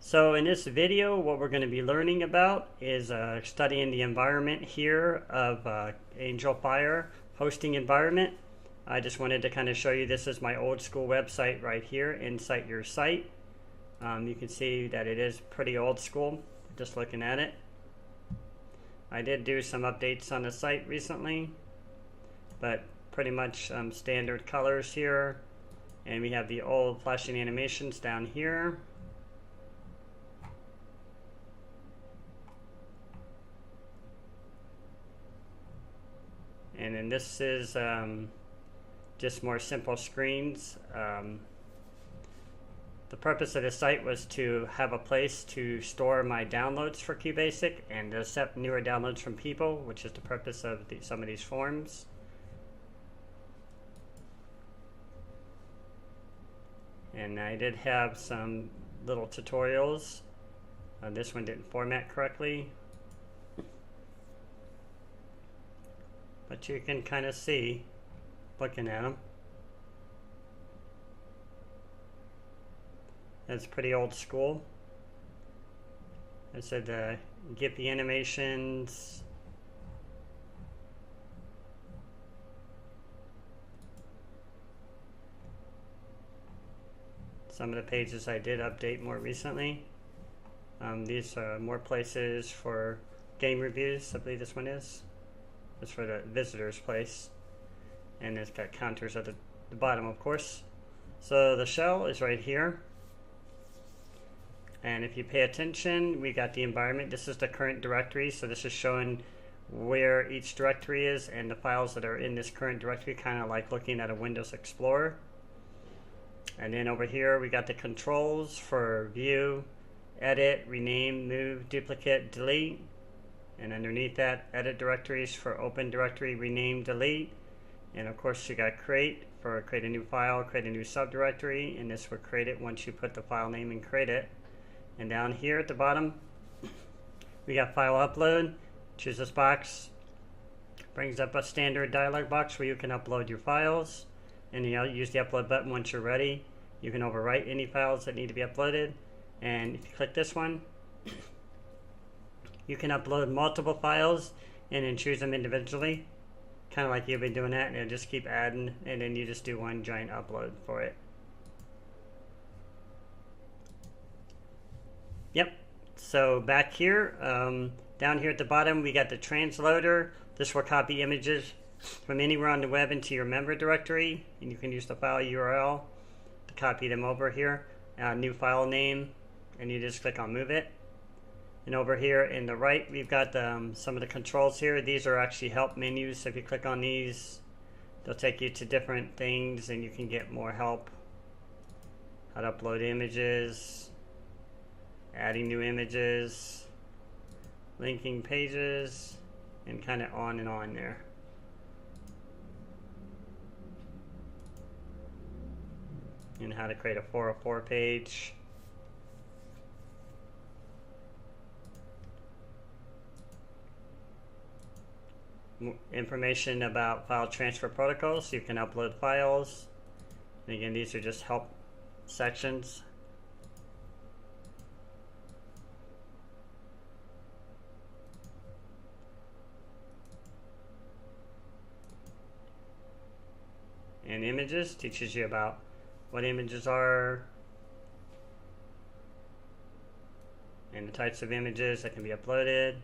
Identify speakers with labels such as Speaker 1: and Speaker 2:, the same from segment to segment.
Speaker 1: So in this video, what we're going to be learning about is studying the environment here of Angelfire hosting environment. I just wanted to kind of show you, this is my old school website right here, Insight Your Site. You can see that it is pretty old school, just looking at it. I did do some updates on the site recently, but pretty much standard colors here. And we have the old flashing animations down here. And then this is just more simple screens. The purpose of the site was to have a place to store my downloads for QBasic and to accept newer downloads from people, which is the purpose of some of these forums. And I did have some little tutorials. This one didn't format correctly, but you can kind of see looking at them. That's pretty old school. I said get the animations. Some of the pages I did update more recently. These are more places for game reviews. I believe this one is. It's for the visitor's place. And it's got counters at the bottom, of course. So the shell is right here. And if you pay attention, we got the environment. This is the current directory. So this is showing where each directory is and the files that are in this current directory, kind of like looking at a Windows Explorer. And then over here, we got the controls for view, edit, rename, move, duplicate, delete. And underneath that, edit directories for open directory, rename, delete. And of course, you got create for create a new file, create a new subdirectory. And this will create it once you put the file name and create it. And down here at the bottom, we got file upload. Choose this box. Brings up a standard dialog box where you can upload your files. And you use the upload button once you're ready. You can overwrite any files that need to be uploaded. And if you click this one, you can upload multiple files and then choose them individually. Kind of like you've been doing that, and it'll just keep adding, and then you just do one giant upload for it. Yep, so back here, down here at the bottom, we got the transloader. This will copy images from anywhere on the web into your member directory, and you can use the file URL to copy them over here. New file name, and you just click on move it. And over here in the right, we've got some of the controls here. These are actually help menus, so if you click on these, they'll take you to different things and you can get more help. How to upload images, adding new images, linking pages, and kind of on and on there. And how to create a 404 page. Information about file transfer protocols, so you can upload files. And again, these are just help sections. And images teaches you about what images are and the types of images that can be uploaded.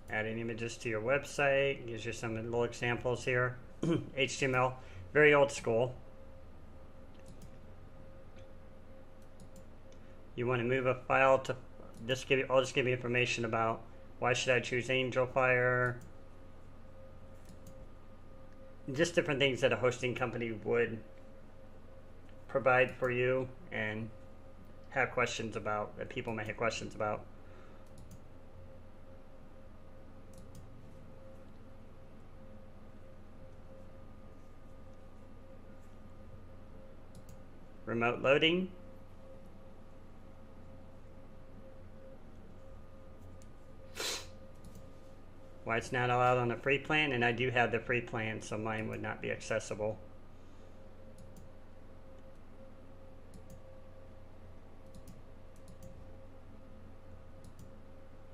Speaker 1: Adding images to your website gives you some little examples here. HTML, very old school. You want to move a file to I'll just give you information about why should I choose Angelfire. Just different things that a hosting company would provide for you and have questions about, that people may have questions about. Remote loading. Why it's not allowed on the free plan, and I do have the free plan, so mine would not be accessible.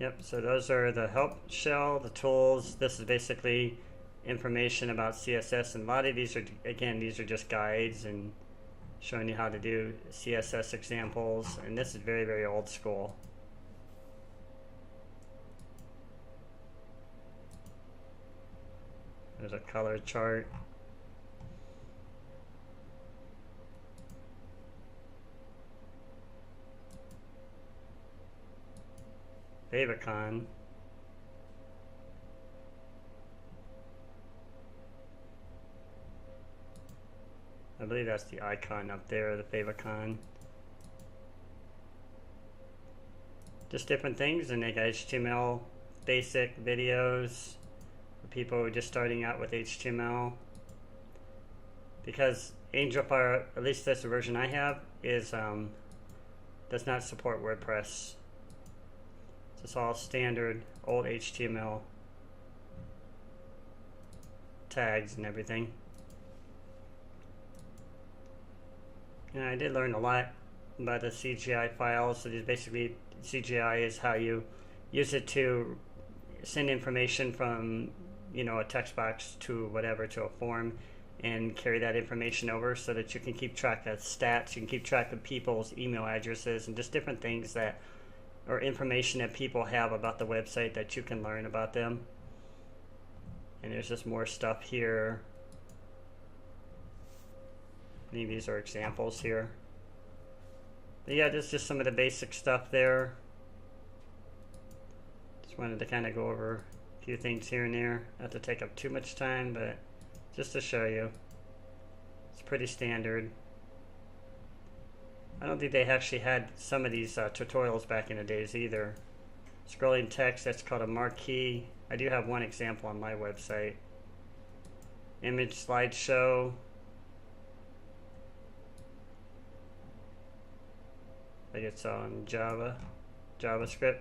Speaker 1: Yep, so those are the help shell, the tools. This is basically information about CSS, and a lot of these are, again, these are just guides and showing you how to do CSS examples, and this is very, very old school. There's a color chart. Favicon. I believe that's the icon up there, the favicon. Just different things, and they got HTML basic videos for people who are just starting out with HTML. Because Angelfire, at least that's the version I have, is does not support WordPress. It's all standard old HTML tags and everything. And I did learn a lot about the CGI files. So these basically, CGI is how you use it to send information from, you know, a text box to whatever, to a form, and carry that information over so that you can keep track of stats, you can keep track of people's email addresses, and just different things that, or information that people have about the website that you can learn about them. And there's just more stuff here. I think these are examples here. But yeah, there's just some of the basic stuff there. Just wanted to kind of go over a few things here and there. Not to take up too much time, but just to show you. It's pretty standard. I don't think they actually had some of these tutorials back in the days either. Scrolling text, that's called a marquee. I do have one example on my website. Image slideshow. I think it's on JavaScript.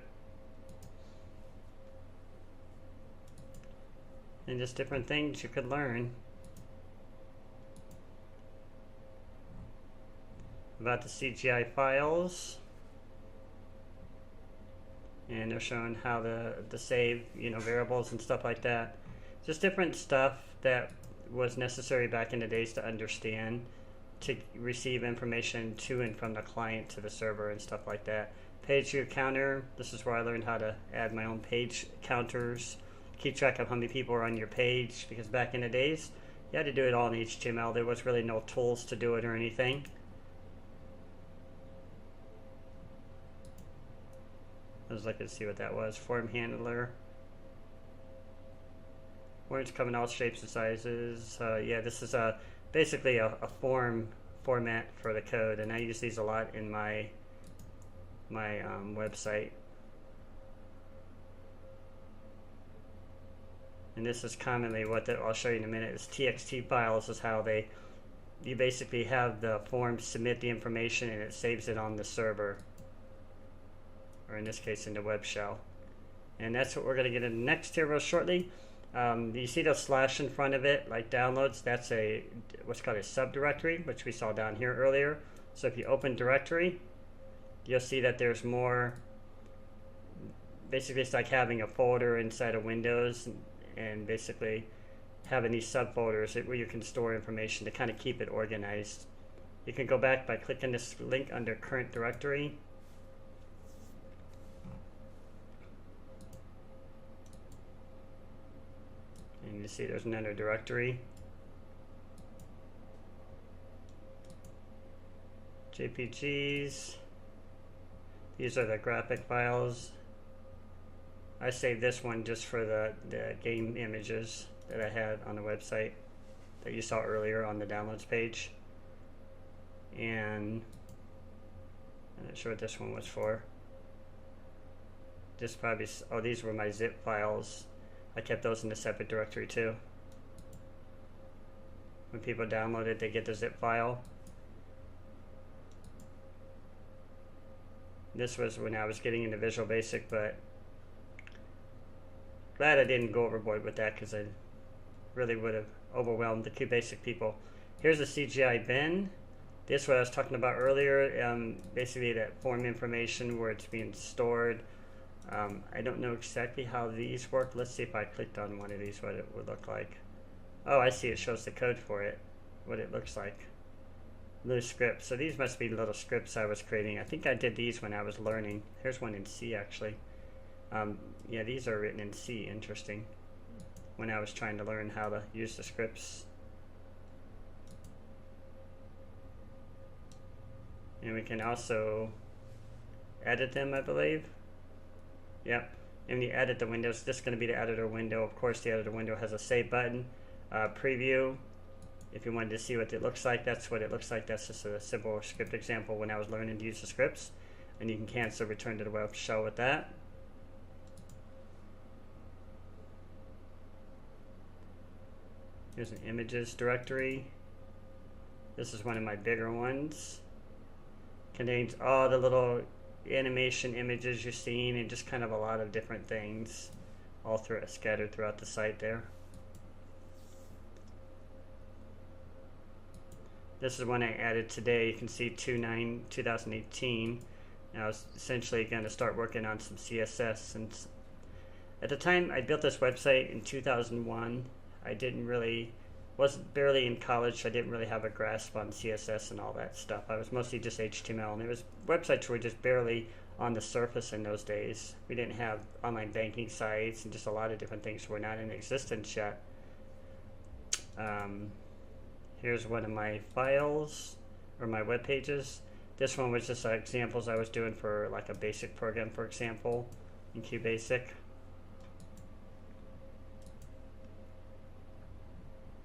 Speaker 1: And just different things you could learn about the CGI files. And they're showing how to save, you know, variables and stuff like that. Just different stuff that was necessary back in the days to understand, to receive information to and from the client to the server and stuff like that. Page view counter, this is where I learned how to add my own page counters, keep track of how many people are on your page, because back in the days you had to do it all in HTML. There was really no tools to do it or anything. I was looking to see what that was. Form handler. Words come in all shapes and sizes. Yeah, this is basically a form format for the code, and I use these a lot in my website. And this is commonly what I'll show you in a minute. Is TXT files is how you basically have the form submit the information and it saves it on the server, or in this case in the web shell. And that's what we're going to get into next here real shortly. You see the slash in front of it, like downloads, that's what's called a subdirectory, which we saw down here earlier. So if you open directory, you'll see that there's more. Basically, it's like having a folder inside of Windows, and basically having these subfolders where you can store information to kind of keep it organized. You can go back by clicking this link under current directory. And you see there's another directory. JPGs. These are the graphic files. I saved this one just for the game images that I had on the website that you saw earlier on the downloads page. And I'm not sure what this one was for. This probably, oh, these were my zip files. I kept those in a separate directory too. When people download it, they get the zip file. This was when I was getting into Visual Basic, but glad I didn't go overboard with that, because I really would have overwhelmed the QBasic people. Here's the CGI bin. This is what I was talking about earlier. Basically that form information where it's being stored. I don't know exactly how these work. Let's see if I clicked on one of these, what it would look like. Oh, I see, it shows the code for it, what it looks like. Little scripts. So these must be little scripts I was creating. I think I did these when I was learning. Here's one in C actually. Yeah, these are written in C. Interesting. When I was trying to learn how to use the scripts. And we can also edit them, I believe. Yep. And when you edit the windows, this is going to be the editor window. Of course, the editor window has a save button. Preview. If you wanted to see what it looks like, that's what it looks like. That's just a simple script example when I was learning to use the scripts. And you can cancel return to the web shell with that. Here's an images directory. This is one of my bigger ones. Contains all the little animation images you're seeing and just kind of a lot of different things all through scattered throughout the site there. This is one I added today. You can see 2/9/2018. I was essentially going to start working on some CSS since at the time I built this website in 2001. I wasn't barely in college, so I didn't really have a grasp on CSS and all that stuff. I was mostly just HTML, and websites were just barely on the surface in those days. We didn't have online banking sites, and just a lot of different things were not in existence yet. Here's one of my files, or my web pages. This one was just examples I was doing for like a basic program, for example, in QBasic.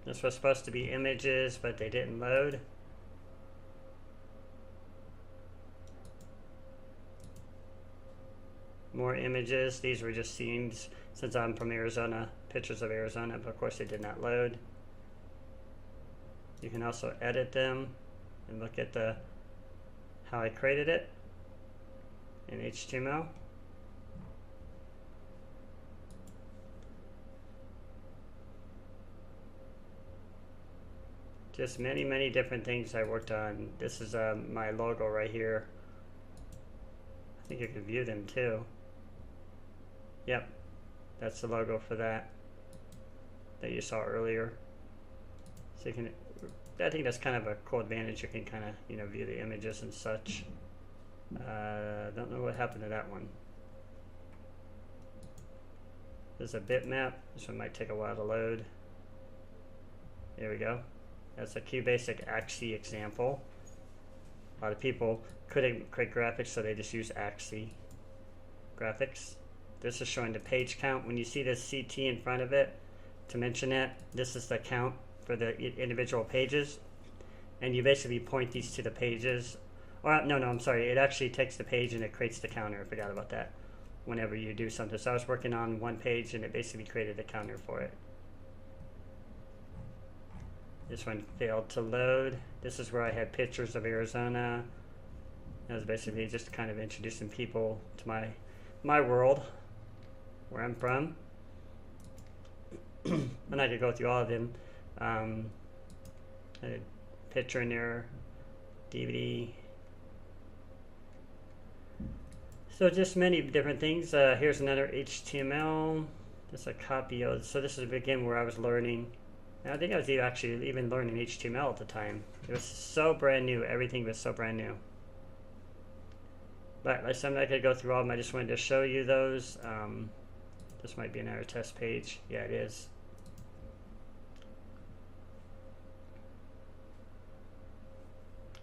Speaker 1: This was supposed to be images, but they didn't load. More images. These were just scenes, since I'm from Arizona, pictures of Arizona, but of course they did not load. You can also edit them and look at how I created it in HTML. Just many different things I worked on. This is my logo right here. I think you can view them too. Yep, that's the logo for that you saw earlier. So you can, I think that's kind of a cool advantage. You can kind of, view the images and such. Don't know what happened to that one. There's a bitmap. This one might take a while to load. There we go. That's a QBasic Axie example. A lot of people couldn't create graphics, so they just use Axie graphics. This is showing the page count. When you see this CT in front of it, to mention it, this is the count for the individual pages. And you basically point these to the pages. Or, no, I'm sorry. It actually takes the page and it creates the counter. I forgot about that. Whenever you do something. So I was working on one page and it basically created a counter for it. This one failed to load. This is where I had pictures of Arizona. That was basically just kind of introducing people to my world, where I'm from. And I could go through all of them. I had a picture in there, DVD. So just many different things. Here's another HTML. Just a copy of. So this is again where I was learning. I think I was actually even learning HTML at the time. It was so brand new. Everything was so brand new. But like something I could go through all of them. I just wanted to show you those. This might be another test page. Yeah, it is.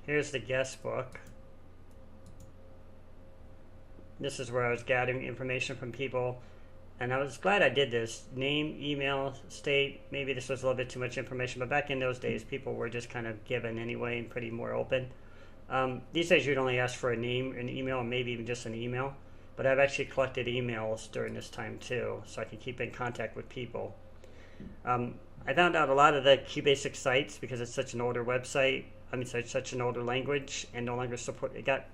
Speaker 1: Here's the guest book. This is where I was gathering information from people. And I was glad I did this. Name, email, state. Maybe this was a little bit too much information, but back in those days, people were just kind of given anyway and pretty more open. These days, you'd only ask for a name, an email, and maybe even just an email. But I've actually collected emails during this time too, so I can keep in contact with people. I found out a lot of the QBasic sites, because it's such an older website, such an older language, and no longer support. It got,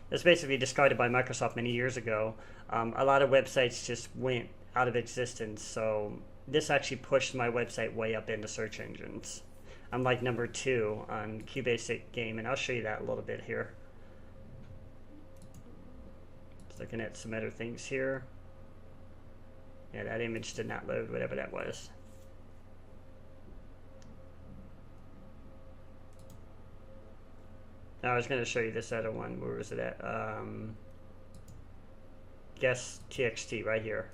Speaker 1: it's basically discarded by Microsoft many years ago. A lot of websites just went out of existence, so this actually pushed my website way up into search engines. I'm like number 2 on QBasic game, and I'll show you that a little bit here. Looking at some other things here. Yeah, that image did not load, whatever that was. Now I was going to show you this other one. Where was it at? Guest TXT right here.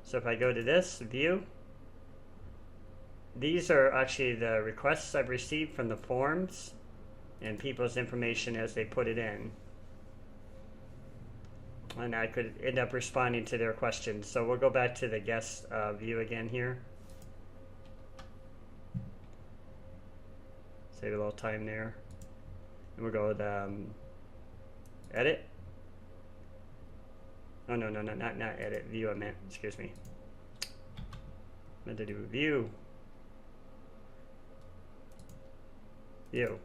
Speaker 1: So if I go to this, view, these are actually the requests I've received from the forums and people's information as they put it in. And I could end up responding to their questions. So we'll go back to the guest view again here. Save a little time there. And we'll go with edit. Oh, no, not edit. View, I meant. Excuse me. I meant to do view. View.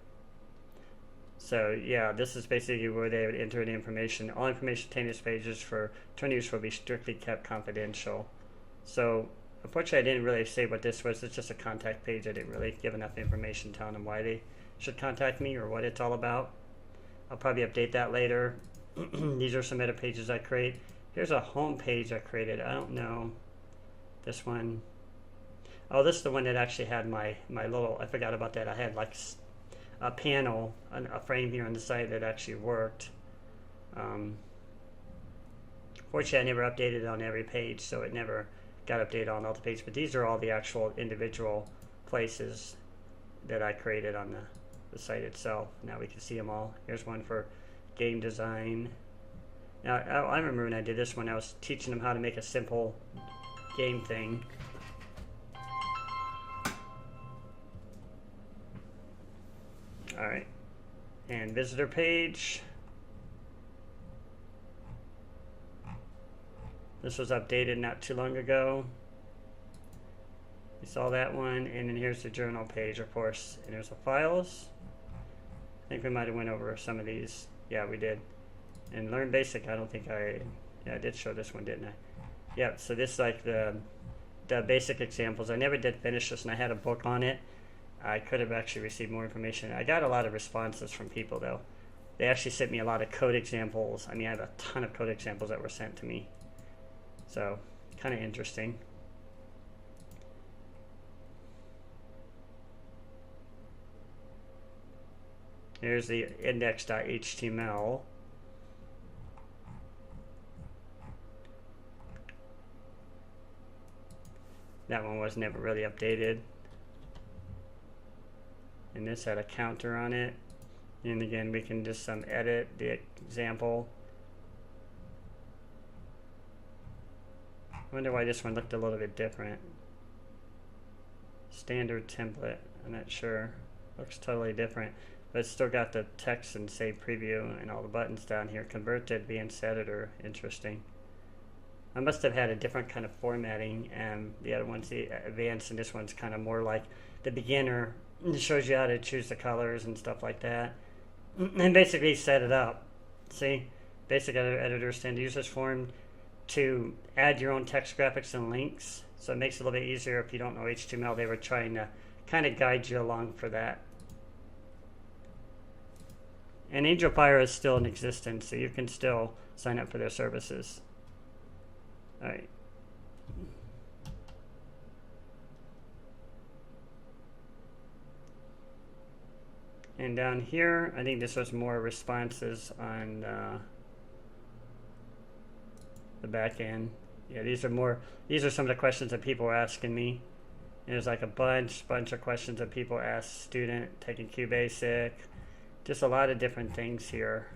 Speaker 1: So yeah, this is basically where they would enter the information. All information contained in this page is for attorneys will be strictly kept confidential. So unfortunately, I didn't really say what this was. It's just a contact page. I didn't really give enough information telling them why they should contact me or what it's all about. I'll probably update that later. These are some other pages I create. Here's a home page I created. I don't know this one. Oh, this is the one that actually had my little, I forgot about that. I had like a panel, a frame here on the side that actually worked. Fortunately, I never updated it on every page, so it never got updated on all the pages. But these are all the actual individual places that I created on the site itself. Now we can see them all. Here's one for game design. Now, I remember when I did this one, I was teaching them how to make a simple game thing. Alright, and visitor page. This was updated not too long ago. You saw that one, and then here's the journal page, of course, and there's the files. I think we might have went over some of these. Yeah, we did. And Learn Basic, I don't think I did show this one, didn't I? Yeah, so this is like the basic examples. I never did finish this, and I had a book on it. I could have actually received more information. I got a lot of responses from people, though. They actually sent me a lot of code examples. I mean, I have a ton of code examples that were sent to me. So, kind of interesting. Here's the index.html. That one was never really updated. And this had a counter on it. And again, we can just edit the example. I wonder why this one looked a little bit different. Standard template, I'm not sure. Looks totally different. But it's still got the text and save preview and all the buttons down here. Convert to advanced editor, interesting. I must have had a different kind of formatting, and the other one's the advanced, and this one's kind of more like the beginner. It shows you how to choose the colors and stuff like that. And basically set it up. See? Basic editors tend to use this form to add your own text graphics and links. So it makes it a little bit easier if you don't know HTML. They were trying to kind of guide you along for that. And Angelfire is still in existence, so you can still sign up for their services. All right. And down here, I think this was more responses on the back end. Yeah, these are some of the questions that people were asking me. And there's like a bunch of questions that people ask student taking QBasic. Just a lot of different things here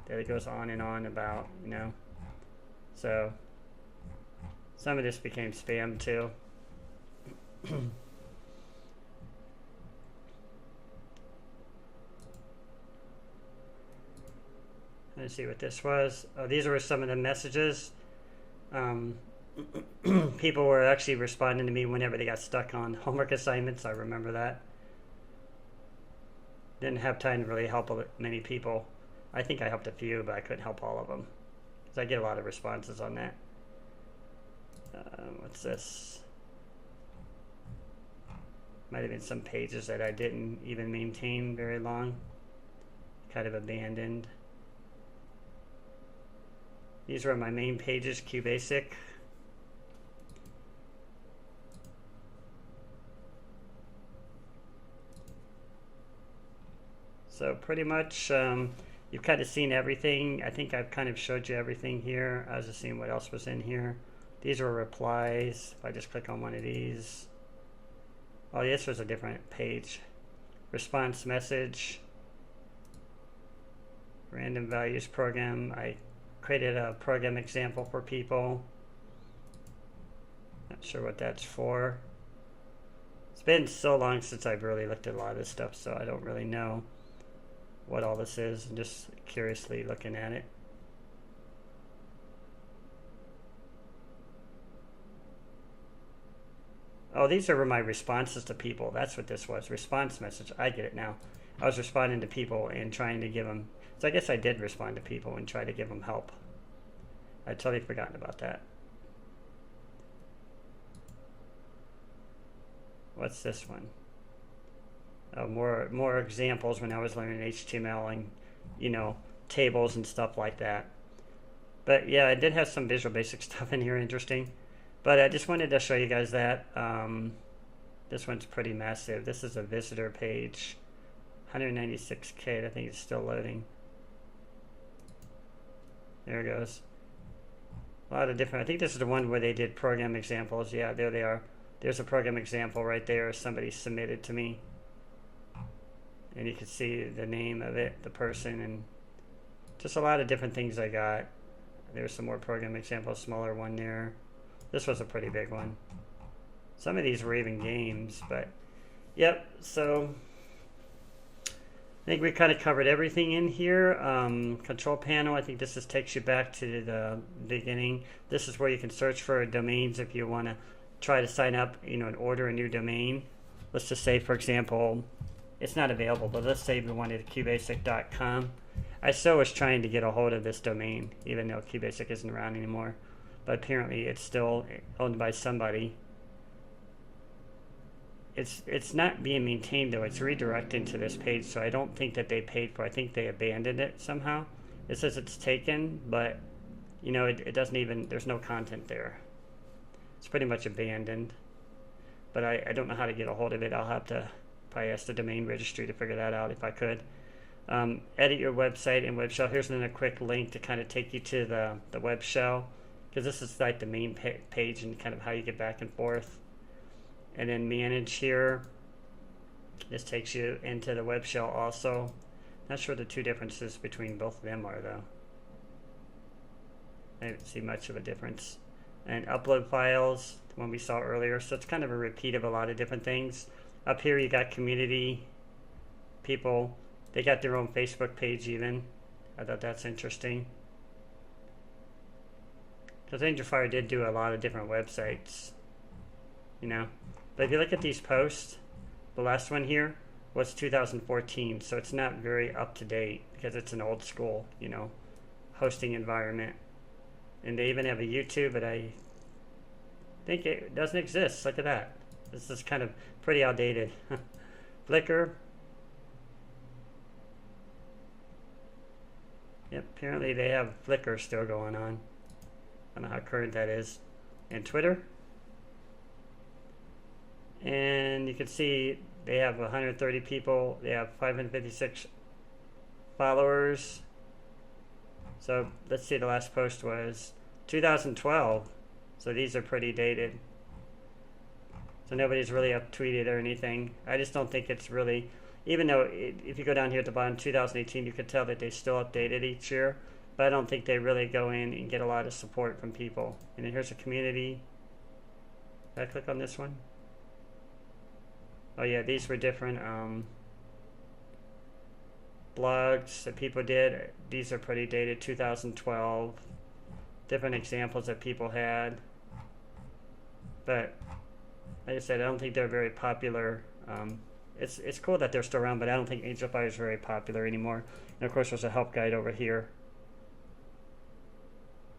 Speaker 1: that it goes on and on about, you know. So some of this became spam too. Let's see what this was. Oh, these were some of the messages. People were actually responding to me whenever they got stuck on homework assignments. I remember that. Didn't have time to really help many people. I think I helped a few, but I couldn't help all of them. Because I get a lot of responses on that. What's this? Might have been some pages that I didn't even maintain very long. Kind of abandoned. These are my main pages, QBasic. So pretty much you've kind of seen everything. I think I've kind of showed you everything here. I was just seeing what else was in here. These are replies. If I just click on one of these. Oh, this was a different page. Response message. Random values program. I created a program example for people. Not sure what that's for. It's been so long since I've really looked at a lot of this stuff, so I don't really know what all this is. I'm just curiously looking at it. Oh, these are my responses to people. That's what this was. Response message. I get it now. I was responding to people and trying to give them... So I guess I did respond to people and try to give them help. I'd totally forgotten about that. What's this one? Oh, more examples when I was learning HTML and, you know, tables and stuff like that. But yeah, I did have some Visual Basic stuff in here interesting. But I just wanted to show you guys that. This one's pretty massive. This is a visitor page. 196K. I think it's still loading. There it goes. A lot of different. I think this is the one where they did program examples. Yeah, there they are. There's a program example right there. Somebody submitted to me. And you can see the name of it, the person, and just a lot of different things I got. There's some more program examples, smaller one there. This was a pretty big one. Some of these were even games, but yep, so I think we kind of covered everything in here. Control panel, I think this just takes you back to the beginning. This is where you can search for domains if you want to try to sign up, you know, and order a new domain. Let's just say, for example, it's not available, but let's say we wanted qbasic.com. I still was trying to get a hold of this domain, even though QBasic isn't around anymore. But apparently it's still owned by somebody. It's not being maintained though. It's redirecting to this page, so I don't think that they paid for it. I think they abandoned it somehow. It says it's taken, but you know, it doesn't even, there's no content there. It's pretty much abandoned. But I don't know how to get a hold of it. I'll have to probably ask the domain registry to figure that out if I could. Edit your website in web shell. Here's another quick link to kind of take you to the web shell, because this is like the main page and kind of how you get back and forth. And then manage here. This takes you into the web shell also. Not sure the two differences between both of them are though. I didn't see much of a difference. And upload files, the one we saw earlier. So it's kind of a repeat of a lot of different things. Up here you got community people. They got their own Facebook page even. I thought that's interesting. Because Angelfire did do a lot of different websites, you know. But if you look at these posts, the last one here was 2014, so it's not very up to date because it's an old school, you know, hosting environment. And they even have a YouTube, but I think it doesn't exist. Look at that. This is kind of pretty outdated. Flickr. Yep, apparently they have Flickr still going on. I don't know how current that is. And Twitter. And you can see they have 130 people. They have 556 followers. So let's see, the last post was 2012. So these are pretty dated. So nobody's really up-tweeted or anything. I just don't think it's really, even though if you go down here at the bottom, 2018, you could tell that they still update it each year. But I don't think they really go in and get a lot of support from people. And then here's a community. Did I click on this one? Oh yeah, these were different blogs that people did. These are pretty dated, 2012. Different examples that people had. But like I said, I don't think they're very popular. It's cool that they're still around, but I don't think Angelfire is very popular anymore. And of course there's a help guide over here.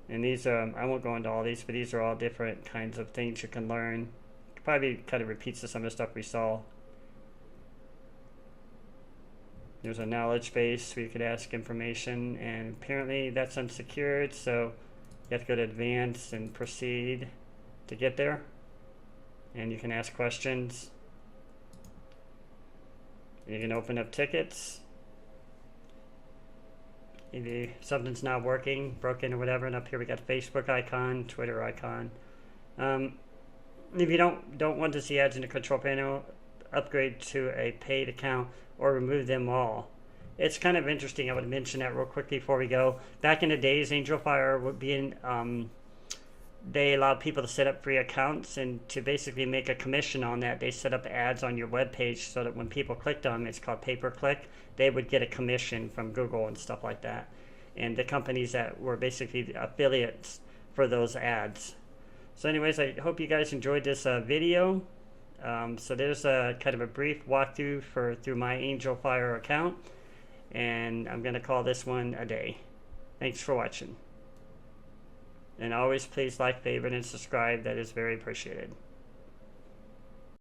Speaker 1: And these, I won't go into all these, but these are all different kinds of things you can learn. Probably kind of repeats to some of the stuff we saw. There's a knowledge base where you could ask information, and apparently that's unsecured, so You have to go to advanced and proceed to get there. And you can ask questions. You can open up tickets. If something's not working, broken or whatever, and up here we got Facebook icon, Twitter icon. If you don't want to see ads in the control panel, upgrade to a paid account or remove them all. It's kind of interesting. I would mention that real quickly before we go. Back in the days, Angelfire would be in, they allowed people to set up free accounts, and to basically make a commission on that, they set up ads on your web page so that when people clicked on them, it's called pay-per-click, they would get a commission from Google and stuff like that. And the companies that were basically affiliates for those ads. So anyways, I hope you guys enjoyed this video. So there's a kind of a brief walkthrough through my Angelfire account. And I'm going to call this one a day. Thanks for watching. And always please like, favorite, and subscribe. That is very appreciated.